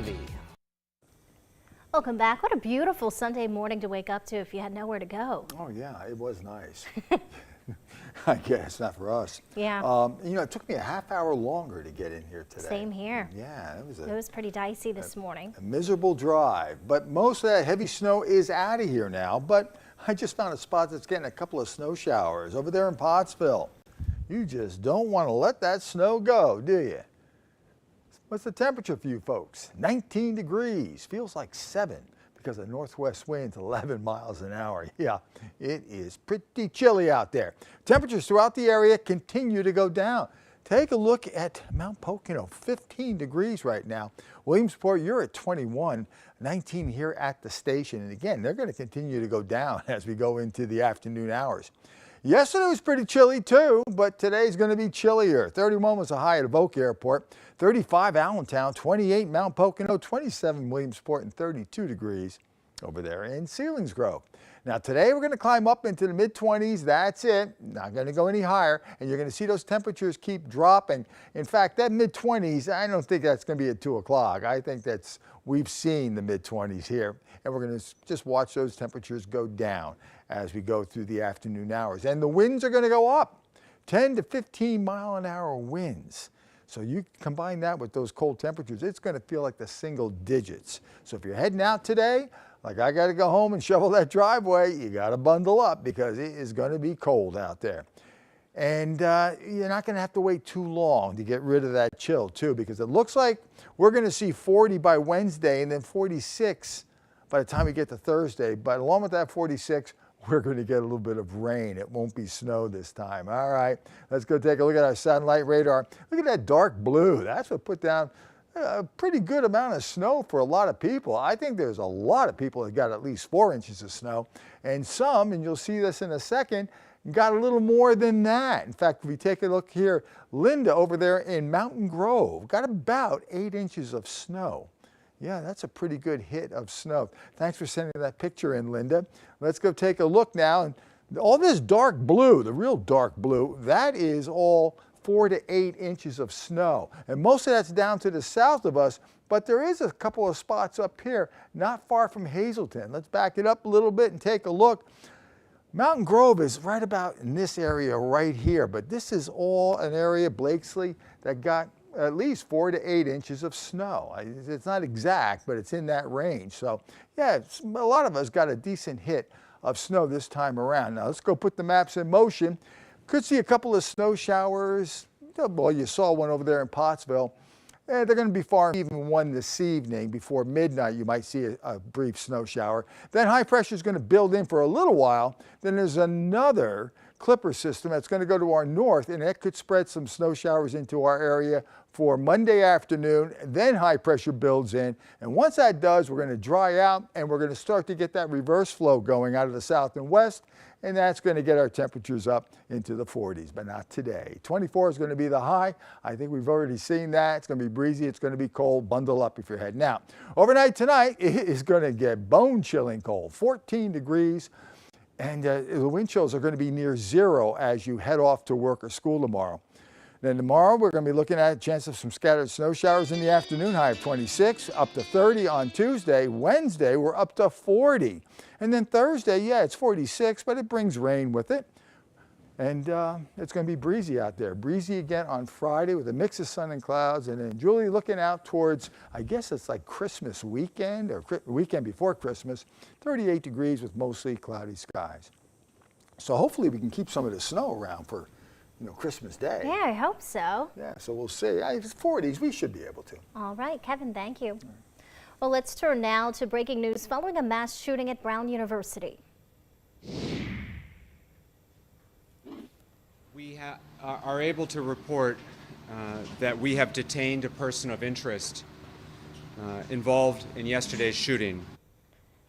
TV. Welcome back. What a beautiful Sunday morning to wake up to if you had nowhere to go. Oh yeah, it was nice. I guess not for us. Yeah. You know, it took me a half hour longer to get in here today. Same here. Yeah, it was pretty dicey this morning. A miserable drive, but most of that heavy snow is out of here now. But I just found a spot that's getting a couple of snow showers over there in Pottsville. You just don't want to let that snow go, do you? What's the temperature for you folks? 19 degrees, feels like 7 because of northwest winds 11 miles an hour. Yeah, it is pretty chilly out there. Temperatures throughout the area continue to go down. Take a look at Mount Pocono, 15 degrees right now. Williamsport, you're at 21, 19 here at the station. And again, they're going to continue to go down as we go into the afternoon hours. Yesterday was pretty chilly too, but today's going to be chillier. 31 was a high at Avoca Airport, 35 Allentown, 28 Mount Pocono, 27 Williamsport, and 32 degrees over there in Selinsgrove. Now today we're going to climb up into the mid-20s. That's it. Not going to go any higher, and you're going to see those temperatures keep dropping. In fact, that mid-20s, I don't think that's going to be at 2 o'clock. I think we've seen the mid-20s here, and we're going to just watch those temperatures go down as we go through the afternoon hours. And the winds are going to go up, 10 to 15 mile an hour winds. So you combine that with those cold temperatures, it's going to feel like the single digits. So if you're heading out today, like I got to go home and shovel that driveway, you got to bundle up because it is going to be cold out there. And you're not going to have to wait too long to get rid of that chill too, because it looks like we're going to see 40 by Wednesday and then 46 by the time we get to Thursday. But along with that 46, we're going to get a little bit of rain. It won't be snow this time. All right, let's go take a look at our satellite radar. Look at that dark blue. That's what put down a pretty good amount of snow for a lot of people. I think there's a lot of people that got at least 4 inches of snow, and some, and you'll see this in a second, got a little more than that. In fact, if we take a look here, Linda over there in Mountain Grove got about 8 inches of snow. Yeah, that's a pretty good hit of snow. Thanks for sending that picture in, Linda. Let's go take a look now. And all this dark blue, the real dark blue, that is all 4 to 8 inches of snow. And most of that's down to the south of us, but there is a couple of spots up here, not far from Hazleton. Let's back it up a little bit and take a look. Mountain Grove is right about in this area right here, but this is all an area, Blakesley, that got at least 4 to 8 inches of snow. It's not exact, but it's in that range. So yeah, a lot of us got a decent hit of snow this time around. Now let's go put the maps in motion. Could see a couple of snow showers. Well, you saw one over there in Pottsville. They're going to be far, even one this evening. Before midnight, you might see a brief snow shower. Then high pressure is going to build in for a little while. Then there's another Clipper system that's going to go to our north, and that could spread some snow showers into our area for Monday afternoon. Then high pressure builds in, and once that does, we're going to dry out, and we're going to start to get that reverse flow going out of the south and west, and that's going to get our temperatures up into the 40s, but not today. 24 is going to be the high. I think we've already seen that. It's going to be breezy. It's going to be cold. Bundle up if you're heading out. Overnight tonight, it is going to get bone-chilling cold, 14 degrees. And the wind chills are going to be near 0 as you head off to work or school tomorrow. Then tomorrow, we're going to be looking at a chance of some scattered snow showers in the afternoon, high of 26, up to 30 on Tuesday. Wednesday, we're up to 40. And then Thursday, yeah, it's 46, but it brings rain with it. And it's going to be breezy out there. Breezy again on Friday with a mix of sun and clouds. And then Julie looking out towards, I guess it's like Christmas weekend or weekend before Christmas, 38 degrees with mostly cloudy skies. So hopefully we can keep some of the snow around for, Christmas Day. Yeah, I hope so. Yeah, so we'll see. If it's 40s, we should be able to. All right, Kevin, thank you. Well, let's turn now to breaking news following a mass shooting at Brown University. We are able to report that we have detained a person of interest involved in yesterday's shooting.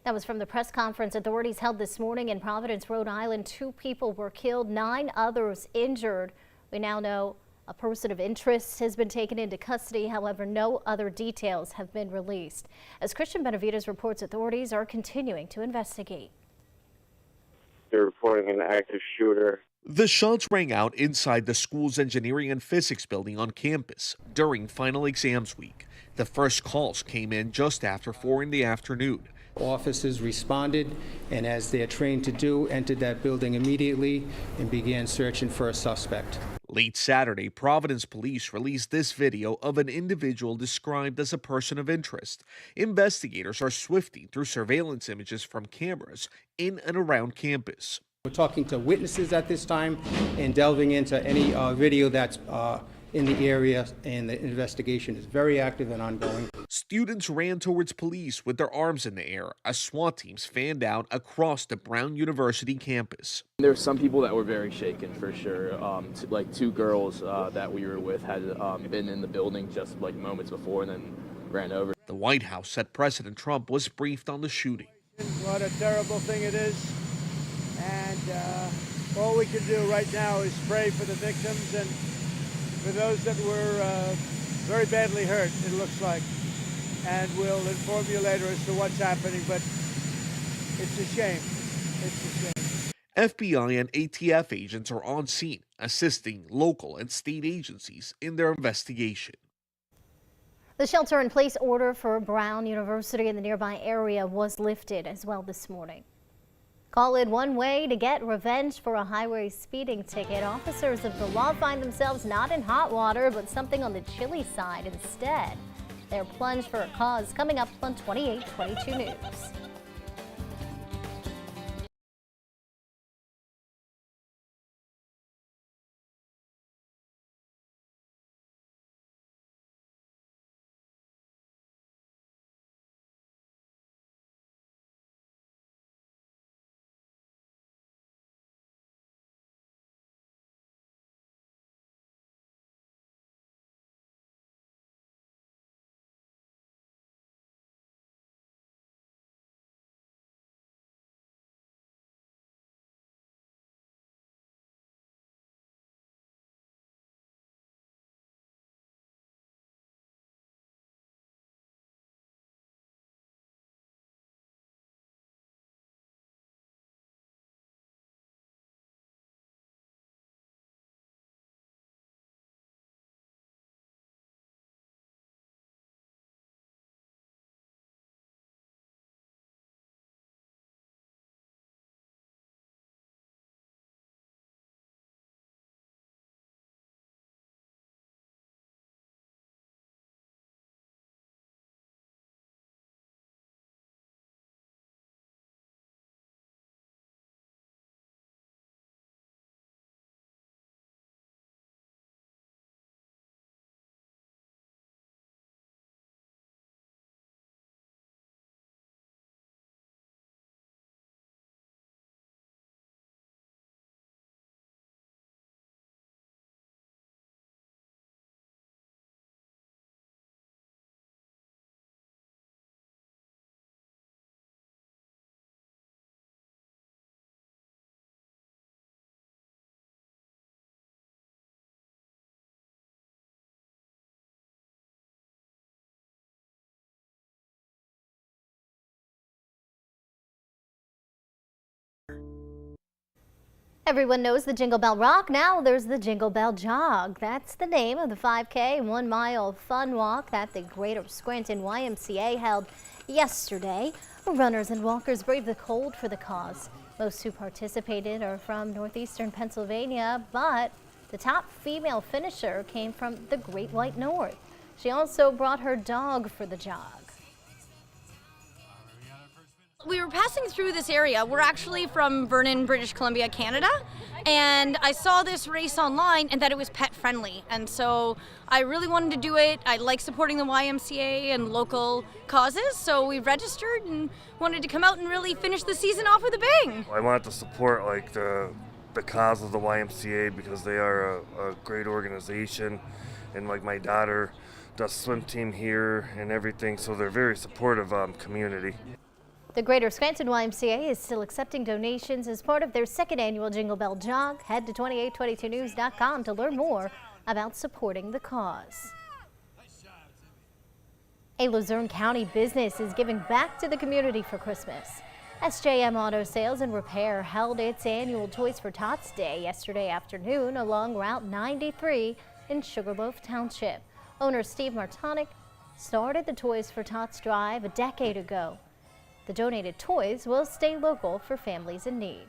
That was from the press conference authorities held this morning in Providence, Rhode Island. 2 people were killed, 9 others injured. We now know a person of interest has been taken into custody. However, no other details have been released. As Christian Benavides reports, authorities are continuing to investigate. They're reporting an active shooter. The shots rang out inside the school's engineering and physics building on campus during final exams week. The first calls came in just after 4 in the afternoon. Officers responded, and as they're trained to do, entered that building immediately and began searching for a suspect. Late Saturday, Providence police released this video of an individual described as a person of interest. Investigators are sifting through surveillance images from cameras in and around campus. We're talking to witnesses at this time and delving into any video that's in the area, and the investigation is very active and ongoing. Students ran towards police with their arms in the air as SWAT teams fanned out across the Brown University campus. There were some people that were very shaken for sure. Like 2 girls that we were with had been in the building just like moments before and then ran over. The White House said President Trump was briefed on the shooting. What a terrible thing it is. And all we can do right now is pray for the victims and for those that were very badly hurt, it looks like. And we'll inform you later as to what's happening, but it's a shame. It's a shame. FBI and ATF agents are on scene, assisting local and state agencies in their investigation. The shelter-in-place order for Brown University in the nearby area was lifted as well this morning. Call it one way to get revenge for a highway speeding ticket. Officers of the law find themselves not in hot water, but something on the chilly side instead. Their plunge for a cause coming up on 2822 News. Everyone knows the Jingle Bell Rock. Now there's the Jingle Bell Jog. That's the name of the 5K 1 mile fun walk that the Greater Scranton YMCA held yesterday. Runners and walkers braved the cold for the cause. Most who participated are from northeastern Pennsylvania, but the top female finisher came from the Great White North. She also brought her dog for the jog. We were passing through this area. We're actually from Vernon, British Columbia, Canada, and I saw this race online and that it was pet friendly, and so I really wanted to do it. I like supporting the YMCA and local causes, so we registered and wanted to come out and really finish the season off with a bang. I wanted to support like the cause of the YMCA because they are a great organization, and like my daughter does swim team here and everything, so they're very supportive community. The Greater Scranton YMCA is still accepting donations as part of their second annual Jingle Bell Jog. Head to 2822news.com to learn more about supporting the cause. A Luzerne County business is giving back to the community for Christmas. SJM Auto Sales and Repair held its annual Toys for Tots Day yesterday afternoon along Route 93 in Sugarloaf Township. Owner Steve Martonic started the Toys for Tots drive a decade ago. The donated toys will stay local for families in need.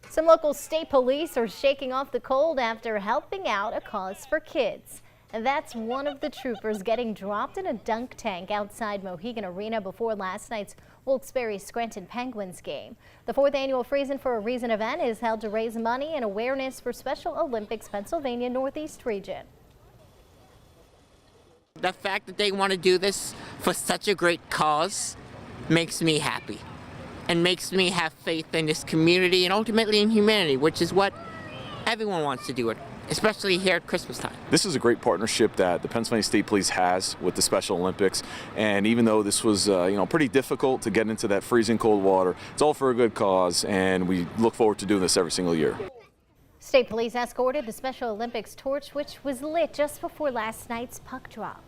Some local state police are shaking off the cold after helping out a cause for kids. And that's one of the troopers getting dropped in a dunk tank outside Mohegan Arena before last night's Wilkes-Barre-Scranton Penguins game. The 4th annual Friesen for a Reason event is held to raise money and awareness for Special Olympics Pennsylvania Northeast region. The fact that they want to do this for such a great cause makes me happy and makes me have faith in this community and ultimately in humanity, which is what everyone wants to do it, especially here at Christmas time. This is a great partnership that the Pennsylvania State Police has with the Special Olympics, and even though this was pretty difficult to get into that freezing cold water, it's all for a good cause, and we look forward to doing this every single year. State Police escorted the Special Olympics torch, which was lit just before last night's puck drop.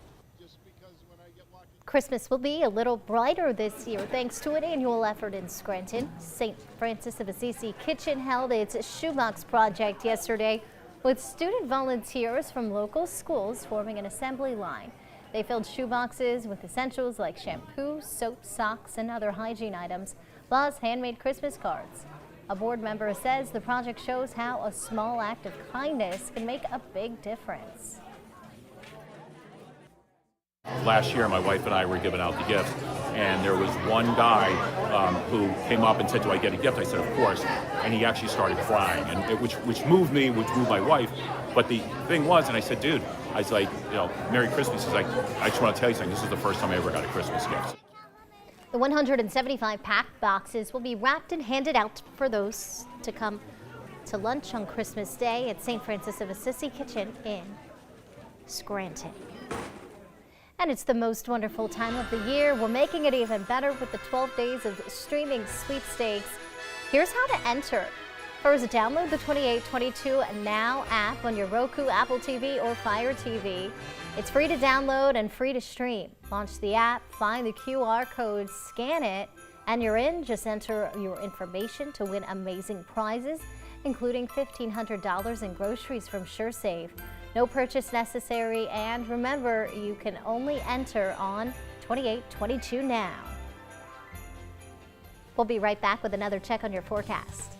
Christmas will be a little brighter this year thanks to an annual effort in Scranton. St. Francis of Assisi Kitchen held its shoebox project yesterday with student volunteers from local schools forming an assembly line. They filled shoeboxes with essentials like shampoo, soap, socks, and other hygiene items, plus handmade Christmas cards. A board member says the project shows how a small act of kindness can make a big difference. Last year, my wife and I were giving out the gifts, and there was one guy who came up and said, "Do I get a gift?" I said, "Of course." And he actually started crying, and which moved me, which moved my wife. But the thing was, and I said, "Dude," I was like, "Merry Christmas." He's like, "I just want to tell you something. This is the first time I ever got a Christmas gift." The 175 packed boxes will be wrapped and handed out for those to come to lunch on Christmas Day at St. Francis of Assisi Kitchen in Scranton. And it's the most wonderful time of the year. We're making it even better with the 12 days of streaming sweepstakes. Here's how to enter. First, download the 2822 Now app on your Roku, Apple TV, or Fire TV. It's free to download and free to stream. Launch the app, find the QR code, scan it, and you're in. Just enter your information to win amazing prizes, including $1,500 in groceries from SureSave. No purchase necessary, and remember, you can only enter on 2822 Now. We'll be right back with another check on your forecast.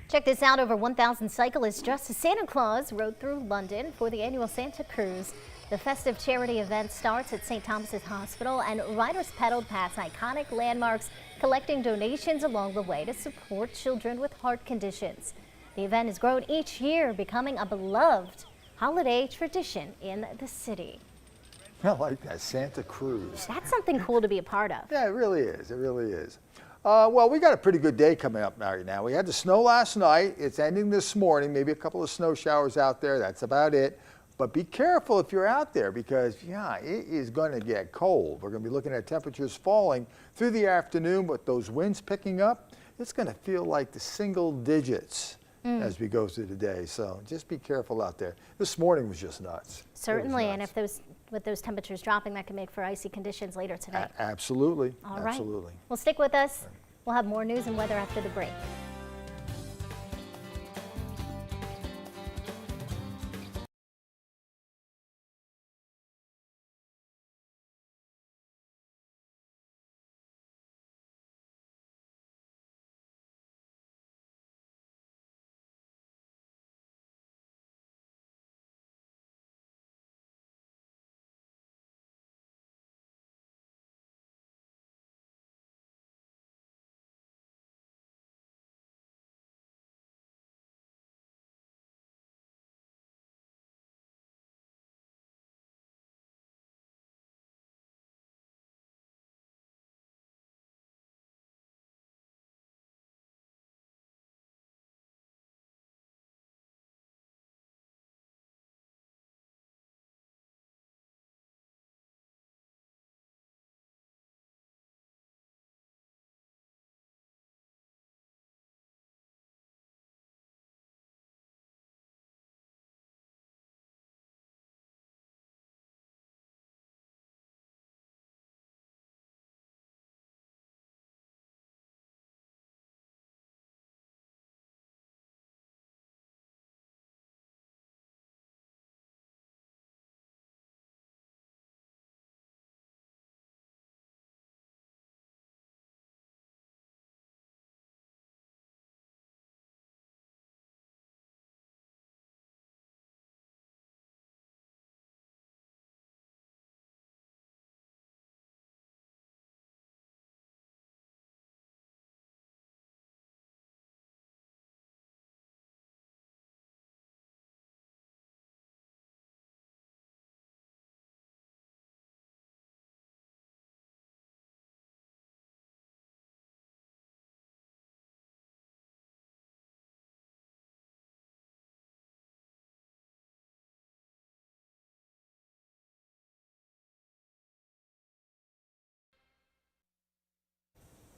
Check this out, over 1,000 cyclists dressed as Santa Claus rode through London for the annual Santa Cruise. The festive charity event starts at St. Thomas's Hospital, and riders pedaled past iconic landmarks, collecting donations along the way to support children with heart conditions. The event has grown each year, becoming a beloved holiday tradition in the city. I like that, Santa Cruz. That's something cool to be a part of. Yeah, it really is. It really is. Well, we got a pretty good day coming up right now. We had the snow last night. It's ending this morning. Maybe a couple of snow showers out there. That's about it. But be careful if you're out there because, yeah, it is going to get cold. We're going to be looking at temperatures falling through the afternoon with those winds picking up. It's going to feel like the single digits as we go through the day. So just be careful out there. This morning was just nuts. Certainly, and if with those temperatures dropping, that can make for icy conditions later today. Absolutely. All right. Absolutely. Well, stick with us. We'll have more news and weather after the break.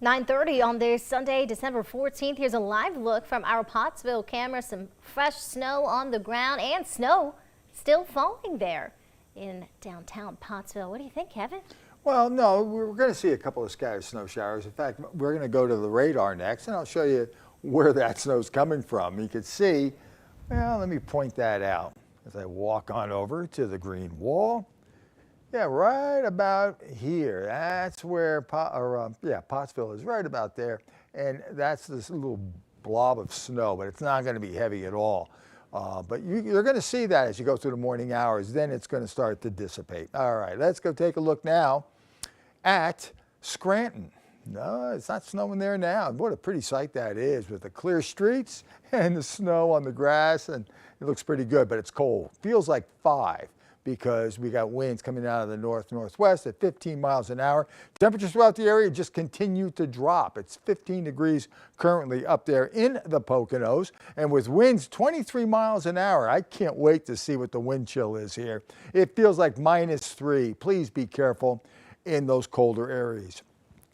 .30 on this Sunday, December 14th. Here's a live look from our Pottsville camera. Some fresh snow on the ground and snow still falling there in downtown Pottsville. What do you think, Kevin? Well, no, we're going to see a couple of scattered snow showers. In fact, we're going to go to the radar next, and I'll show you where that snow's coming from. You can see, well, let me point that out as I walk on over to the green wall. Yeah, right about here. That's where Pottsville is, right about there. And that's this little blob of snow, but it's not going to be heavy at all. But you're going to see that as you go through the morning hours. Then it's going to start to dissipate. All right, let's go take a look now at Scranton. No, it's not snowing there now. What a pretty sight that is with the clear streets and the snow on the grass. And it looks pretty good, but it's cold. Feels like 5. Because we got winds coming out of the northwest at 15 miles an hour. Temperatures throughout the area just continue to drop. It's 15 degrees currently up there in the Poconos, and with winds 23 miles an hour. I can't wait to see what the wind chill is here. It feels like -3. Please be careful in those colder areas.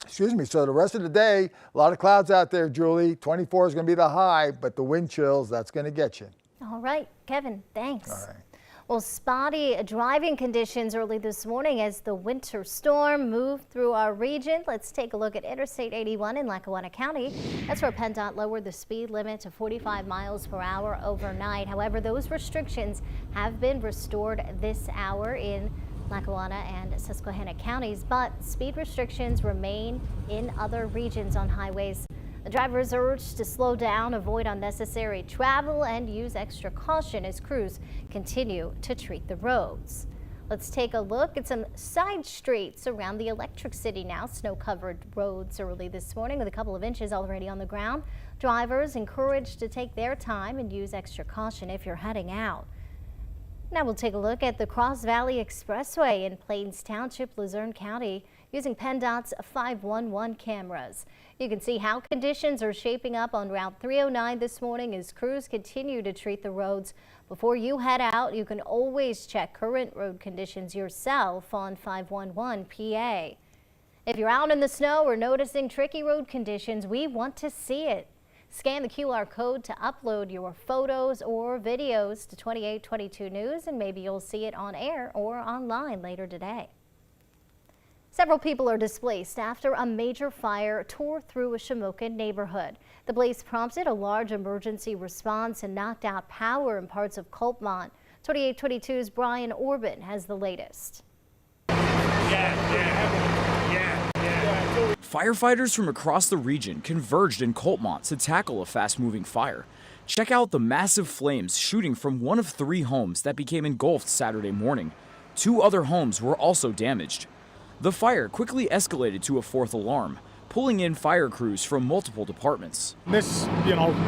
Excuse me. So the rest of the day, a lot of clouds out there, Julie. 24 is going to be the high, but the wind chills, that's going to get you. All right, Kevin, thanks. All right. Well, spotty driving conditions early this morning as the winter storm moved through our region. Let's take a look at Interstate 81 in Lackawanna County. That's where PennDOT lowered the speed limit to 45 miles per hour overnight. However, those restrictions have been restored this hour in Lackawanna and Susquehanna counties, but speed restrictions remain in other regions on highways. The drivers urged to slow down, avoid unnecessary travel, and use extra caution as crews continue to treat the roads. Let's take a look at some side streets around the Electric City now. Snow-covered roads early this morning with a couple of inches already on the ground. Drivers encouraged to take their time and use extra caution if you're heading out. Now we'll take a look at the Cross Valley Expressway in Plains Township, Luzerne County, using PennDOT's 511 cameras. You can see how conditions are shaping up on Route 309 this morning as crews continue to treat the roads. Before you head out, you can always check current road conditions yourself on 511 PA. If you're out in the snow or noticing tricky road conditions, we want to see it. Scan the QR code to upload your photos or videos to 2822 News, and maybe you'll see it on air or online later today. Several people are displaced after a major fire tore through a Shamokin neighborhood. The blaze prompted a large emergency response and knocked out power in parts of Coltmont. 2822's Brian Orban has the latest. Firefighters from across the region converged in Coltmont to tackle a fast-moving fire. Check out the massive flames shooting from one of 3 homes that became engulfed Saturday morning. 2 other homes were also damaged. The fire quickly escalated to a 4th alarm, pulling in fire crews from multiple departments. This,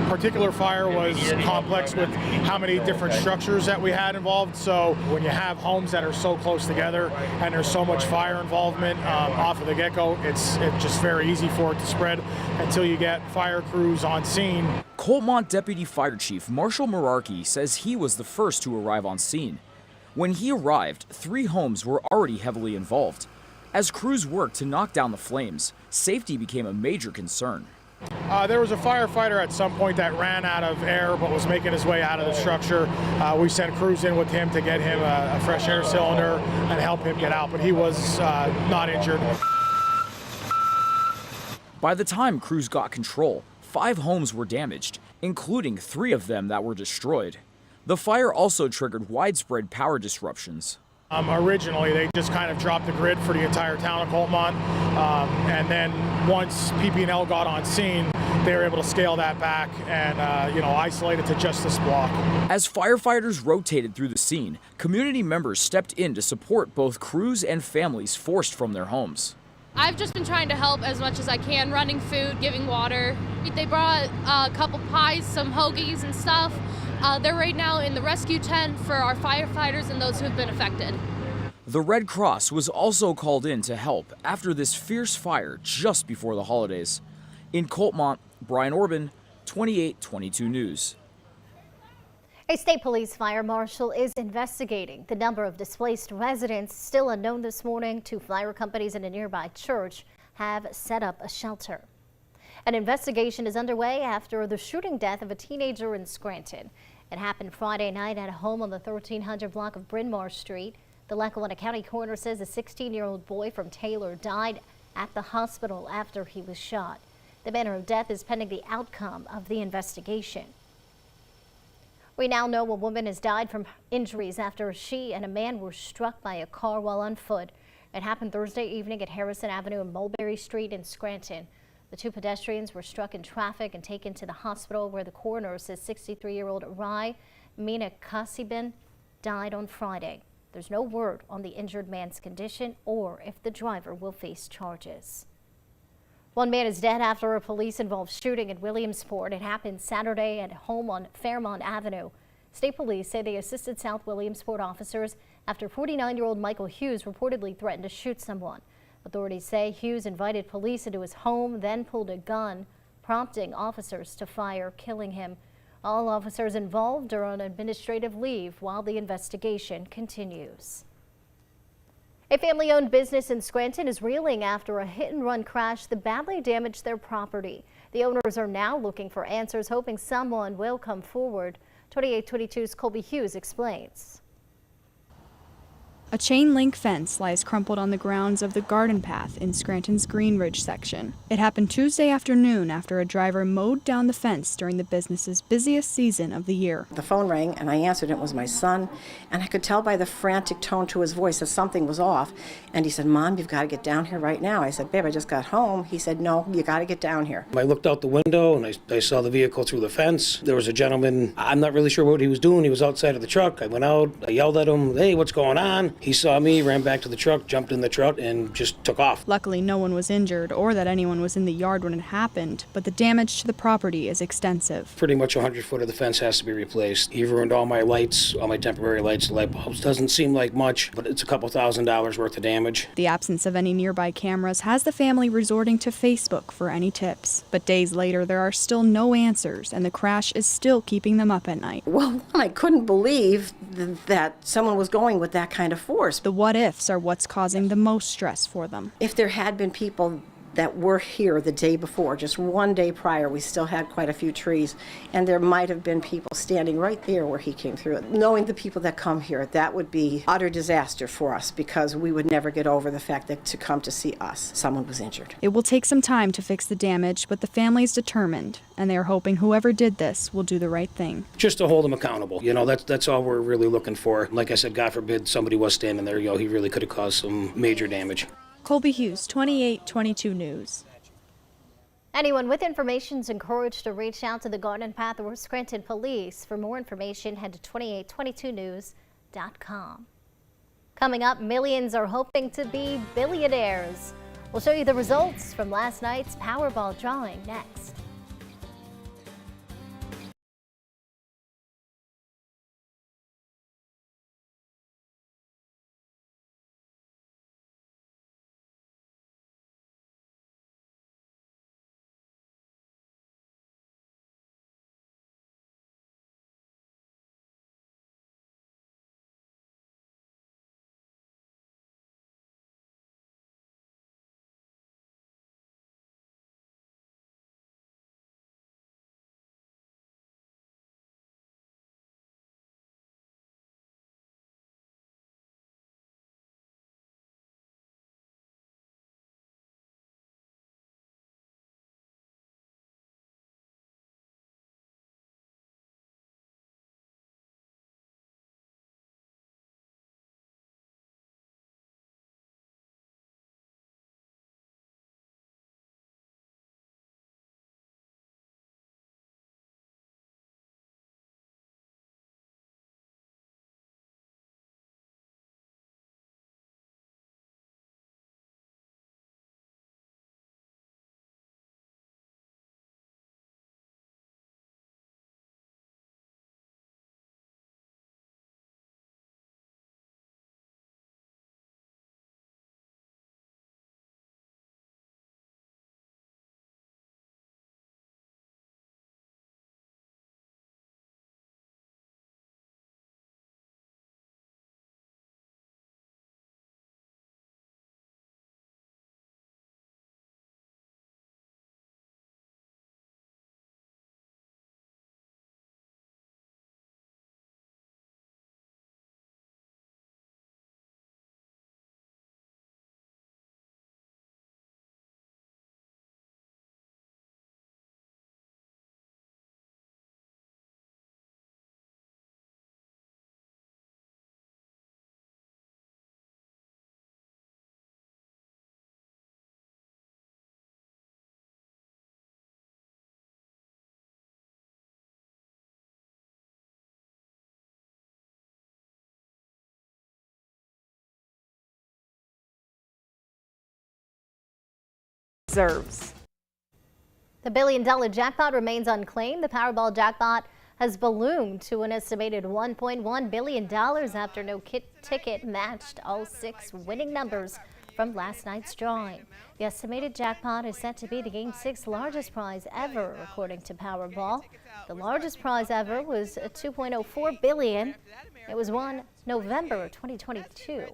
particular fire was complex with how many different structures that we had involved. So when you have homes that are so close together and there's so much fire involvement off of the get-go, it's just very easy for it to spread until you get fire crews on scene. Coltmont Deputy Fire Chief Marshall Merarkey says he was the first to arrive on scene. When he arrived, 3 homes were already heavily involved. As crews worked to knock down the flames, safety became a major concern. There was a firefighter at some point that ran out of air but was making his way out of the structure. We sent crews in with him to get him a fresh air cylinder and help him get out, but he was not injured. By the time crews got control, 5 homes were damaged, including 3 of them that were destroyed. The fire also triggered widespread power disruptions. Originally, they just kind of dropped the grid for the entire town of Coltmont, and then once PP&L got on scene, they were able to scale that back and isolate it to just this block. As firefighters rotated through the scene, community members stepped in to support both crews and families forced from their homes. I've just been trying to help as much as I can, running food, giving water. They brought a couple pies, some hoagies and stuff. They're right now in the rescue tent for our firefighters and those who have been affected. The Red Cross was also called in to help after this fierce fire just before the holidays. In Coltmont, Brian Orban, 2822 News. A state police fire marshal is investigating the number of displaced residents. Still unknown this morning. 2 fire companies and a nearby church have set up a shelter. An investigation is underway after the shooting death of a teenager in Scranton. It happened Friday night at a home on the 1300 block of Bryn Mawr Street. The Lackawanna County coroner says a 16-year-old boy from Taylor died at the hospital after he was shot. The manner of death is pending the outcome of the investigation. We now know a woman has died from injuries after she and a man were struck by a car while on foot. It happened Thursday evening at Harrison Avenue and Mulberry Street in Scranton. The 2 pedestrians were struck in traffic and taken to the hospital, where the coroner says 63-year-old Rai Mina Kasibin died on Friday. There's no word on the injured man's condition or if the driver will face charges. 1 man is dead after a police-involved shooting in Williamsport. It happened Saturday at a home on Fairmont Avenue. State police say they assisted South Williamsport officers after 49-year-old Michael Hughes reportedly threatened to shoot someone. Authorities say Hughes invited police into his home, then pulled a gun, prompting officers to fire, killing him. All officers involved are on administrative leave while the investigation continues. A family-owned business in Scranton is reeling after a hit-and-run crash that badly damaged their property. The owners are now looking for answers, hoping someone will come forward. 2822's Colby Hughes explains. A chain-link fence lies crumpled on the grounds of the garden path in Scranton's Green Ridge section. It happened Tuesday afternoon after a driver mowed down the fence during the business's busiest season of the year. The phone rang and I answered. It was my son, and I could tell by the frantic tone to his voice that something was off. And he said, "Mom, you've got to get down here right now." I said, "Babe, I just got home." He said, "No, you got to get down here." I looked out the window and I saw the vehicle through the fence. There was a gentleman. I'm not really sure what he was doing. He was outside of the truck. I went out. I yelled at him, "Hey, what's going on?" He saw me, ran back to the truck, jumped in the truck, and just took off. Luckily, no one was injured or that anyone was in the yard when it happened, but the damage to the property is extensive. Pretty much 100 foot of the fence has to be replaced. He ruined all my lights, all my temporary lights, the light bulbs. Doesn't seem like much, but it's a couple $1,000s worth of damage. The absence of any nearby cameras has the family resorting to Facebook for any tips. But days later, there are still no answers, and the crash is still keeping them up at night. Well, I couldn't believe that someone was going with that kind of force. The what-ifs are what's causing the most stress for them. If there had been people that were here the day before, just one day prior, we still had quite a few trees, and there might have been people standing right there where he came through. Knowing the people that come here, that would be utter disaster for us, because we would never get over the fact that to come to see us, someone was injured. It will take some time to fix the damage, but the family's determined, and they are hoping whoever did this will do the right thing. Just to hold him accountable. You know, that's all we're really looking for. Like I said, God forbid somebody was standing there, he really could have caused some major damage. Colby Hughes, 2822 News. Anyone with information is encouraged to reach out to the Garden Path or Scranton Police. For more information, head to 2822news.com. Coming up, millions are hoping to be billionaires. We'll show you the results from last night's Powerball drawing next. Deserves. The billion-dollar jackpot remains unclaimed. The Powerball jackpot has ballooned to an estimated $1.1 billion after no ticket matched all 6 winning numbers from last night's drawing. The estimated jackpot is set to be the game's 6th largest prize ever, according to Powerball. The largest prize ever was $2.04 billion. It was won November 2022.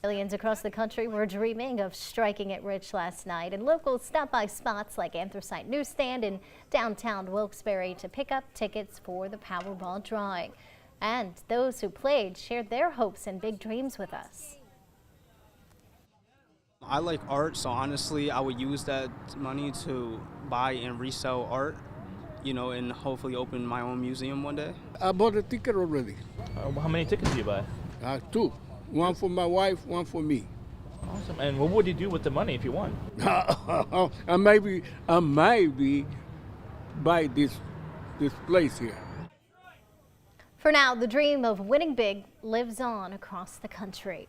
Millions across the country were dreaming of striking it rich last night, and locals stopped by spots like Anthracite Newsstand in downtown Wilkes-Barre to pick up tickets for the Powerball drawing. And those who played shared their hopes and big dreams with us. I like art, so honestly, I would use that money to buy and resell art, and hopefully open my own museum one day. I bought a ticket already. How many tickets did you buy? 2. One for my wife, one for me. Awesome. And what would you do with the money if you won? I maybe buy this place here. For now, the dream of winning big lives on across the country.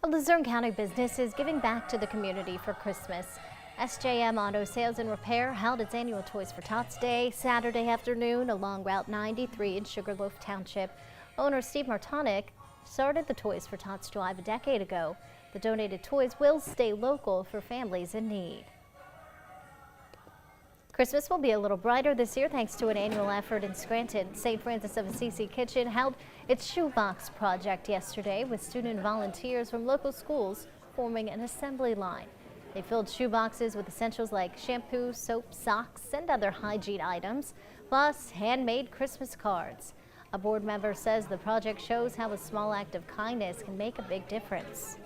A Luzerne County business is giving back to the community for Christmas. SJM Auto Sales and Repair held its annual Toys for Tots Day Saturday afternoon along Route 93 in Sugarloaf Township. Owner Steve Martonic started the Toys for Tots drive a decade ago. The donated toys will stay local for families in need. Christmas will be a little brighter this year thanks to an annual effort in Scranton. St. Francis of Assisi Kitchen held its shoebox project yesterday with student volunteers from local schools forming an assembly line. They filled shoeboxes with essentials like shampoo, soap, socks, and other hygiene items, plus handmade Christmas cards. A board member says the project shows how a small act of kindness can make a big difference.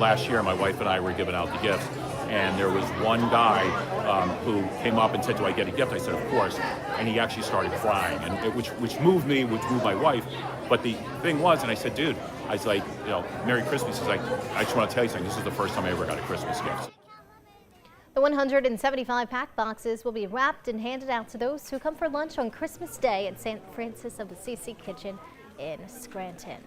Last year, my wife and I were giving out the gifts, and there was one guy who came up and said, "Do I get a gift?" I said, "Of course." And he actually started crying, and which moved me, which moved my wife. But the thing was, and I said, "Dude," I was like, "You know, Merry Christmas." He's like, "I just want to tell you something. This is the first time I ever got a Christmas gift." The 175 pack boxes will be wrapped and handed out to those who come for lunch on Christmas Day at St. Francis of Assisi Kitchen in Scranton.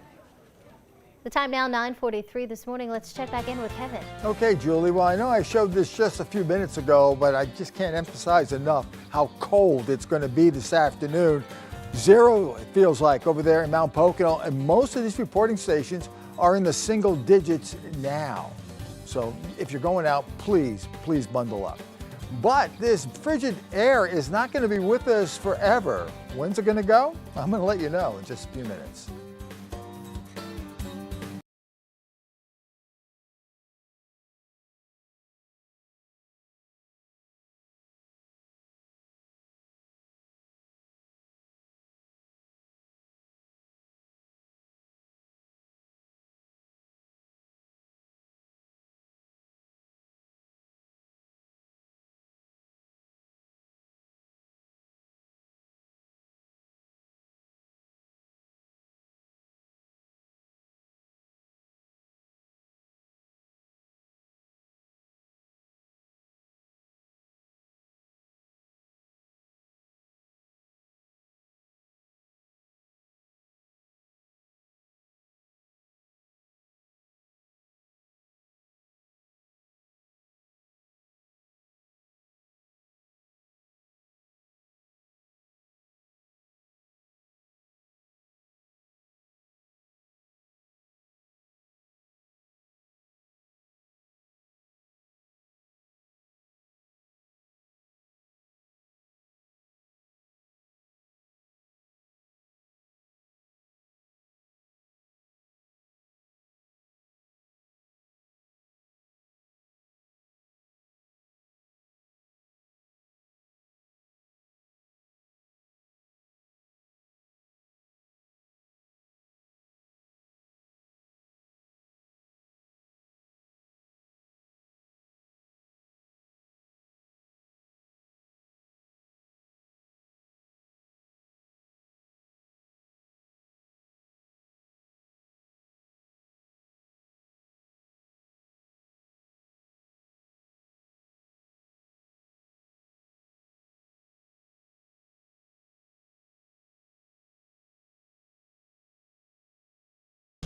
The time now 9:43 this morning. Let's check back in with Kevin. Okay, Julie. Well, I know I showed this just a few minutes ago, but I just can't emphasize enough how cold it's going to be this afternoon. 0, it feels like, over there in Mount Pocono, and most of these reporting stations are in the single digits now. So if you're going out, please bundle up. But this frigid air is not going to be with us forever. When's it going to go? I'm going to let you know in just a few minutes.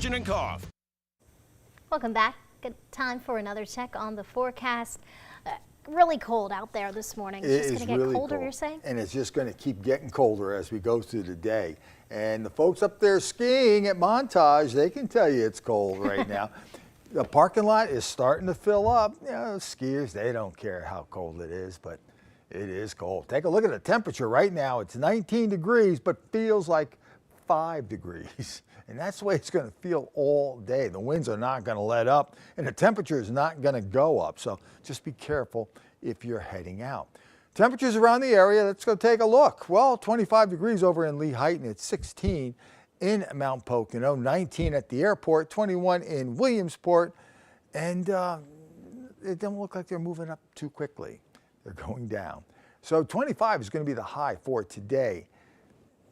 And cough. Welcome back. Good time for another check on the forecast. Really cold out there this morning. It's just going to get really colder, cold. you're saying? And it's just going to keep getting colder as we go through the day. And the folks up there skiing at Montage, they can tell you it's cold right now. The parking lot is starting to fill up. You know, skiers, they don't care how cold it is, but it is cold. Take a look at the temperature right now. It's 19 degrees, but feels like 5 degrees. And that's the way it's going to feel all day. The winds are not going to let up, and the temperature is not going to go up. So just be careful if you're heading out. Temperatures around the area, let's go take a look. Well, 25 degrees over in Lehighton, it's 16 in Mount Pocono, 19 at the airport, 21 in Williamsport, and it doesn't look like they're moving up too quickly. They're going down. So 25 is going to be the high for today.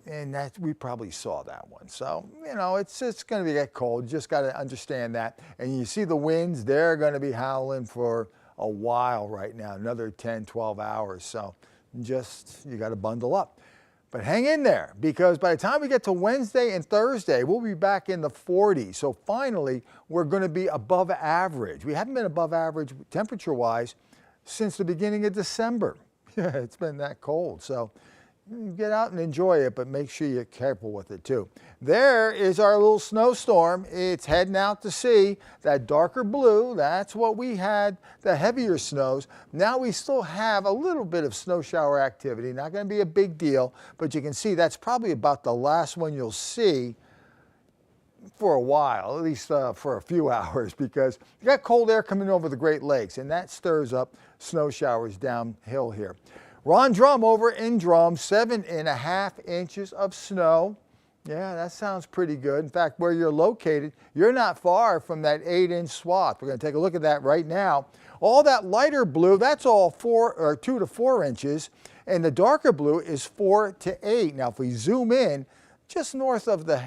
And that we probably saw that one. So, you know, it's going to get cold. You just got to understand that. And you see the winds, they're going to be howling for a while right now, another 10, 12 hours. So You got to bundle up. But hang in there, because by the time we get to Wednesday and Thursday, we'll be back in the 40s. So finally, we're going to be above average. We haven't been above average temperature-wise since the beginning of December. Yeah, it's been that cold. So get out and enjoy it, but make sure you're careful with it too. There is our little snowstorm. It's heading out to sea. That darker blue, that's what we had, the heavier snows. Now we still have a little bit of snow shower activity. Not going to be a big deal, but you can see that's probably about the last one you'll see for a while, at least for a few hours, because you got cold air coming over the Great Lakes, and that stirs up snow showers downhill here. Ron Drum over in Drum, 7.5 inches of snow. Yeah, that sounds pretty good. In fact, where you're located, you're not far from that 8-inch swath. We're going to take a look at that right now. All that lighter blue, that's all 2 to 4 inches, and the darker blue is 4 to 8. Now, if we zoom in, just north of the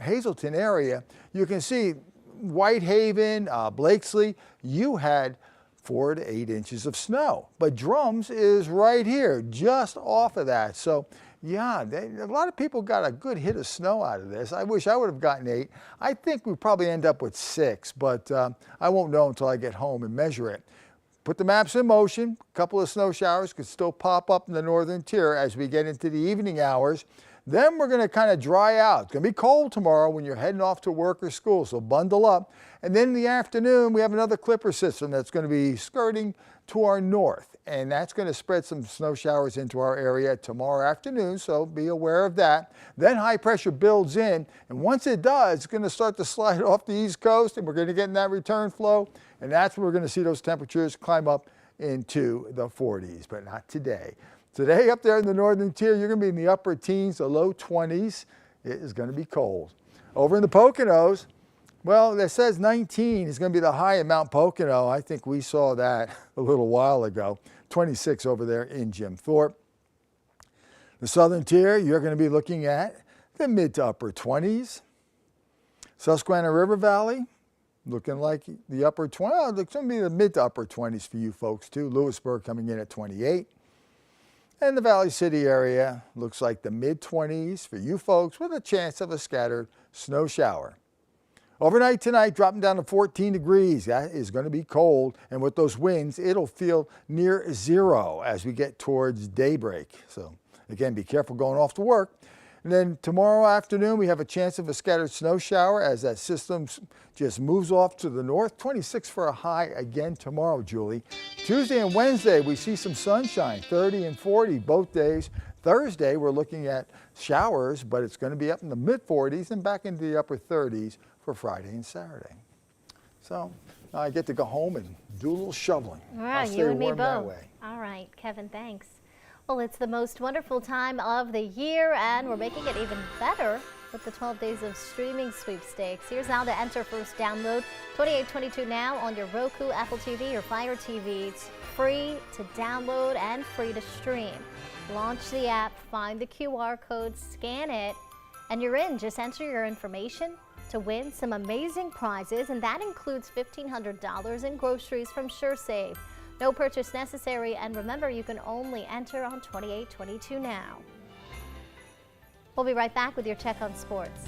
Hazleton area, you can see Whitehaven, Blakesley, you had 4 to 8 inches of snow. But Drums is right here, just off of that. So yeah, a lot of people got a good hit of snow out of this. I wish I would have gotten 8. I think we probably end up with 6, but I won't know until I get home and measure it. Put the maps in motion. A couple of snow showers could still pop up in the northern tier as we get into the evening hours. Then we're going to kind of dry out. It's going to be cold tomorrow when you're heading off to work or school, so bundle up. And then in the afternoon, we have another clipper system that's going to be skirting to our north, and that's going to spread some snow showers into our area tomorrow afternoon, so be aware of that. Then high pressure builds in, and once it does, it's going to start to slide off the East Coast, and we're going to get in that return flow, and that's where we're going to see those temperatures climb up into the 40s, but not today. Today up there in the northern tier, you're going to be in the upper teens, the low 20s. It is going to be cold. Over in the Poconos, well, it says 19 is going to be the high in Mount Pocono. I think we saw that a little while ago. 26 over there in Jim Thorpe. The southern tier, you're going to be looking at the mid to upper 20s. Susquehanna River Valley, looking like the upper 20s. Oh, it's going to be the mid to upper 20s for you folks too. Lewisburg coming in at 28. And the Valley City area looks like the mid-20s for you folks with a chance of a scattered snow shower. Overnight tonight, dropping down to 14 degrees. That is going to be cold. And with those winds, it'll feel near 0 as we get towards daybreak. So again, be careful going off to work. And then tomorrow afternoon, we have a chance of a scattered snow shower as that system just moves off to the north. 26 for a high again tomorrow, Julie. Tuesday and Wednesday, we see some sunshine, 30 and 40 both days. Thursday, we're looking at showers, but it's going to be up in the mid-40s and back into the upper 30s for Friday and Saturday. So I get to go home and do a little shoveling. All right, I'll stay you and me warm that both. way. All right, Kevin, thanks. Well, it's the most wonderful time of the year, and we're making it even better with the 12 days of streaming sweepstakes. Here's how to enter. First, download 2822 Now on your Roku, Apple TV, or Fire TV. It's free to download and free to stream. Launch the app, find the QR code, scan it, and you're in. Just enter your information to win some amazing prizes, and that includes $1,500 in groceries from SureSave. No purchase necessary, and remember, you can only enter on 2822 Now. We'll be right back with your check on sports.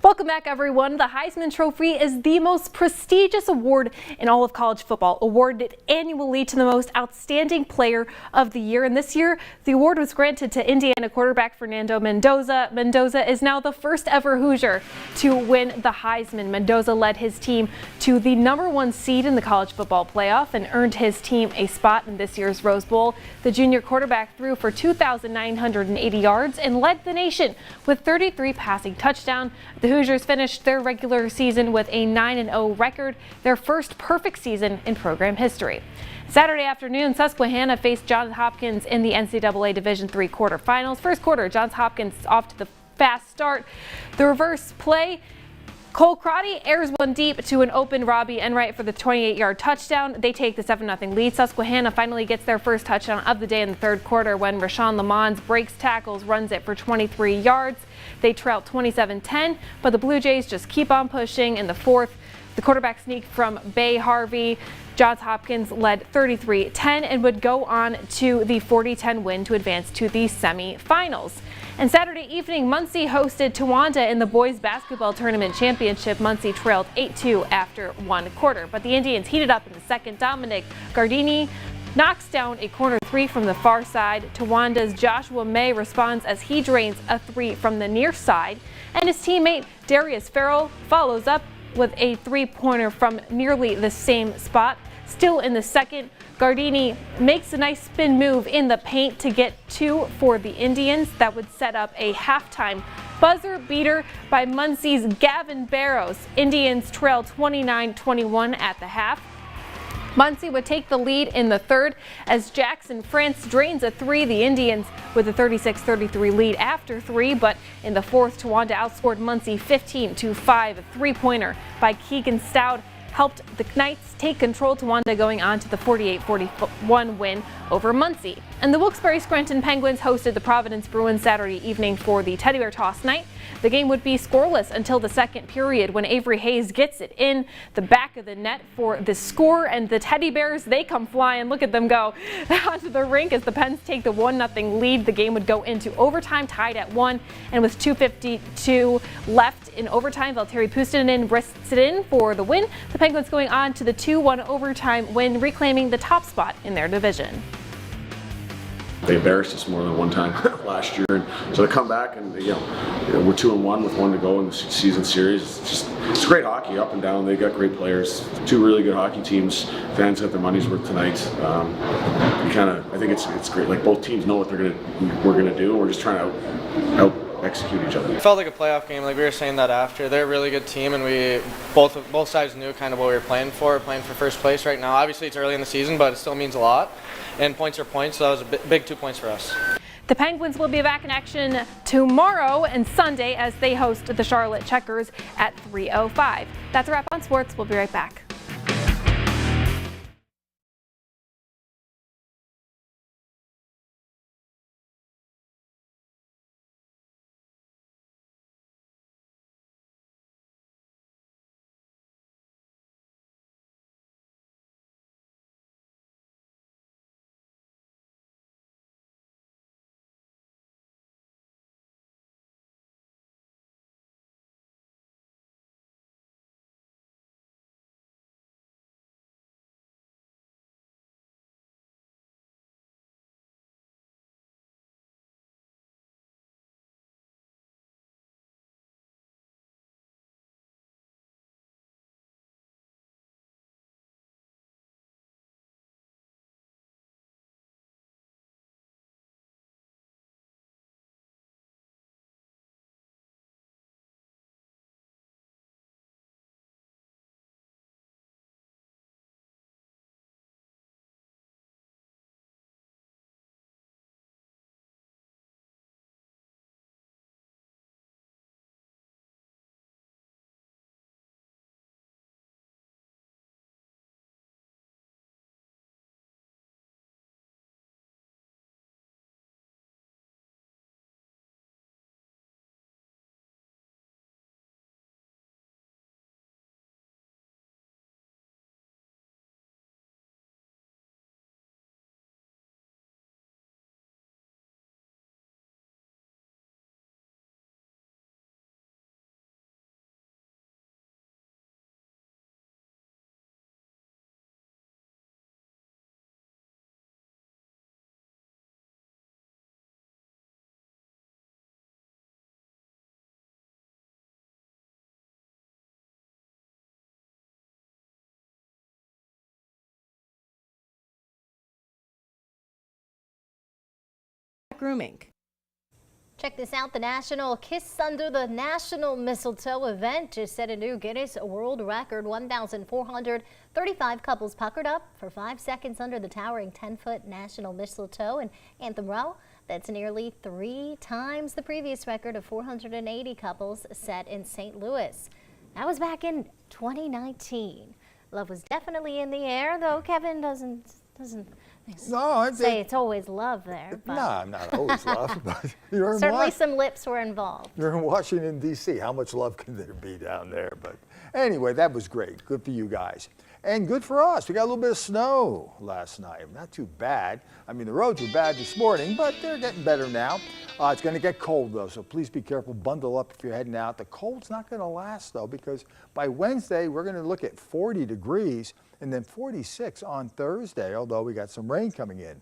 Welcome back, everyone. The Heisman Trophy is the most prestigious award in all of college football, awarded annually to the most outstanding player of the year. And this year, the award was granted to Indiana quarterback Fernando Mendoza. Mendoza is now the first ever Hoosier to win the Heisman. Mendoza led his team to the #1 seed in the college football playoff and earned his team a spot in this year's Rose Bowl. The junior quarterback threw for 2,980 yards and led the nation with 33 passing touchdowns. The Hoosiers finished their regular season with a 9-0 record, their first perfect season in program history. Saturday afternoon, Susquehanna faced Johns Hopkins in the NCAA Division III quarterfinals. First quarter, Johns Hopkins off to the fast start. The reverse play, Cole Crotty airs one deep to an open Robbie Enright for the 28-yard touchdown. They take the 7-0 lead. Susquehanna finally gets their first touchdown of the day in the third quarter when Rashawn Lamons breaks tackles, runs it for 23 yards. They trail 27-10, but the Blue Jays just keep on pushing in the fourth. The quarterback sneak from Bay Harvey. Johns Hopkins led 33-10 and would go on to the 40-10 win to advance to the semifinals. And Saturday evening, Muncie hosted Towanda in the boys basketball tournament championship. Muncie trailed 8-2 after one quarter, but the Indians heated up in the second. Dominic Gardini knocks down a corner three from the far side. Towanda's Joshua May responds as he drains a three from the near side, and his teammate Darius Farrell follows up with a three-pointer from nearly the same spot. Still in the second, Gardini makes a nice spin move in the paint to get two for the Indians. That would set up a halftime buzzer beater by Muncie's Gavin Barrows. Indians trail 29-21 at the half. Muncie would take the lead in the third as Jackson France drains a three. The Indians with a 36-33 lead after three, but in the fourth, Towanda outscored Muncie 15-5. A three-pointer by Keegan Stout helped the Knights take control. Towanda going on to the 48-41 win over Muncie. And the Wilkes-Barre Scranton Penguins hosted the Providence Bruins Saturday evening for the Teddy Bear Toss night. The game would be scoreless until the second period when Avery Hayes gets it in the back of the net for the score, and the Teddy Bears, they come flying. Look at them go onto the rink as the Pens take the 1-0 lead. The game would go into overtime, tied at 1, and with 2:52 left in overtime, Valtteri Puustinen wrists it in for the win. The Penguins going on to the 2-1 overtime win, reclaiming the top spot in their division. They embarrassed us more than one time last year, and so to come back and we're 2-1 with one to go in the season series. It's great hockey up and down. They got great players, two really good hockey teams. Fans got their money's worth tonight. I think it's great. Like both teams know what we're gonna do. And we're just trying to out execute each other. It felt like a playoff game. Like we were saying that after. They're a really good team, and we both sides knew kind of what we were playing for. We're playing for first place right now. Obviously, it's early in the season, but it still means a lot. And points are points, so that was a big 2 points for us. The Penguins will be back in action tomorrow and Sunday as they host the Charlotte Checkers at 3:05. That's a wrap on sports. We'll be right back. grooming. Check this out. The National Kiss Under the National Mistletoe event just set a new Guinness World Record. 1,435 couples puckered up for 5 seconds under the towering 10-foot national mistletoe in Anthem Row. That's nearly 3 times the previous record of 480 couples set in St. Louis. That was back in 2019. Love was definitely in the air, though Kevin doesn't say it's always love there. But No, I'm not always love, but you're in certainly some lips were involved. You're in Washington, D.C. How much love can there be down there? But anyway, that was great. Good for you guys. And good for us. We got a little bit of snow last night. Not too bad. I mean, the roads were bad this morning, but they're getting better now. It's going to get cold, though, so please be careful. Bundle up if you're heading out. The cold's not going to last, though, because by Wednesday, we're going to look at 40 degrees and then 46 on Thursday, although we got some rain coming in.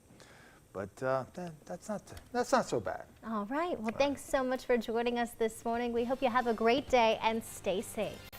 But that's not so bad. All right. Well, thanks so much for joining us this morning. We hope you have a great day and stay safe.